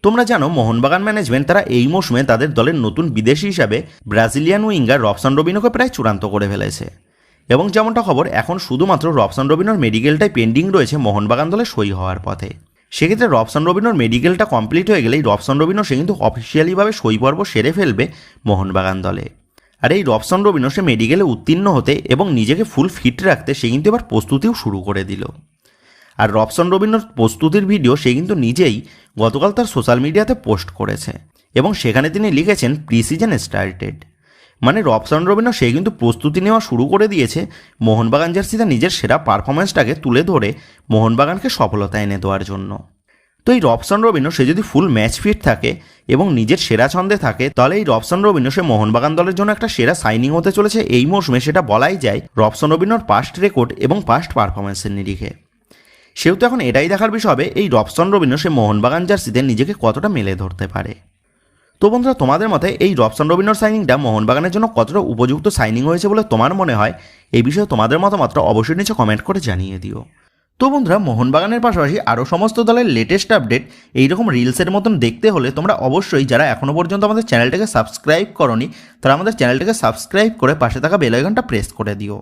তোমরা জানো মোহনবাগান ম্যানেজমেন্ট তারা এই মৌসুমে তাদের দলের নতুন বিদেশি হিসাবে ব্রাজিলিয়ান উইঙ্গার রবসন রবিনোকে প্রায় চূড়ান্ত করে ফেলেছে। এবং যেমনটা খবর, এখন শুধুমাত্র রবসন রবিনোর মেডিকেলটাই পেন্ডিং রয়েছে মোহনবাগান দলে সই হওয়ার পথে। সেক্ষেত্রে রবসন রবিনোর মেডিকেলটা কমপ্লিট হয়ে গেলেই রবসন রবিনো সে কিন্তু অফিসিয়ালিভাবে সই পর্ব সেরে ফেলবে মোহনবাগান দলে। আর এই রবসন রবিনো সে মেডিকেলে উত্তীর্ণ হতে এবং নিজেকে ফুল ফিট রাখতে সে কিন্তু এবার প্রস্তুতিও শুরু করে দিল। আর রবসন রবিনোর প্রস্তুতির ভিডিও সে কিন্তু নিজেই গতকাল তার সোশ্যাল মিডিয়াতে পোস্ট করেছে এবং সেখানে তিনি লিখেছেন প্রি সিজন স্টার্টেড। মানে রবসন রবিনো সে কিন্তু প্রস্তুতি নেওয়া শুরু করে দিয়েছে মোহনবাগান জার্সিতে নিজের সেরা পারফরমেন্সটাকে তুলে ধরে মোহনবাগানকে সফলতা এনে দেওয়ার জন্য। তো এই রবসন রবিনো সে যদি ফুল ম্যাচ ফিট থাকে এবং নিজের সেরা ছন্দে থাকে, তাহলে এই রবসন রবিনো সে মোহনবাগান দলের জন্য একটা সেরা সাইনিং হতে চলেছে এই মৌসুমে, সেটা বলাই যায় রবসন রবিনোর পাস্ট রেকর্ড এবং পাস্ট পারফরমেন্সের নিরিখে। সেহেতু এখন এটাই দেখার বিষয় হবে এই রবসন রবিনো সে মোহনবাগান জার্সিতে নিজেকে কতটা মেলে ধরতে পারে। তো বন্ধুরা, তোমাদের মতে এই রবসন রবিনোর সাইনিংটা মোহনবাগানের জন্য কতটা উপযুক্ত সাইনিং হয়েছে বলে তোমার মনে হয়? এই বিষয়ে তোমাদের মতামতটা অবশ্যই নিচে কমেন্ট করে জানিয়ে দিও। তো বন্ধুরা, মোহনবাগানের পাশাপাশি আরও সমস্ত দলের লেটেস্ট আপডেট এইরকম রিলসের মতন দেখতে হলে তোমরা অবশ্যই যারা এখনও পর্যন্ত আমাদের চ্যানেলটাকে সাবস্ক্রাইব করোনি তারা আমাদের চ্যানেলটাকে সাবস্ক্রাইব করে পাশে থাকা বেল আইকনটা প্রেস করে দিও।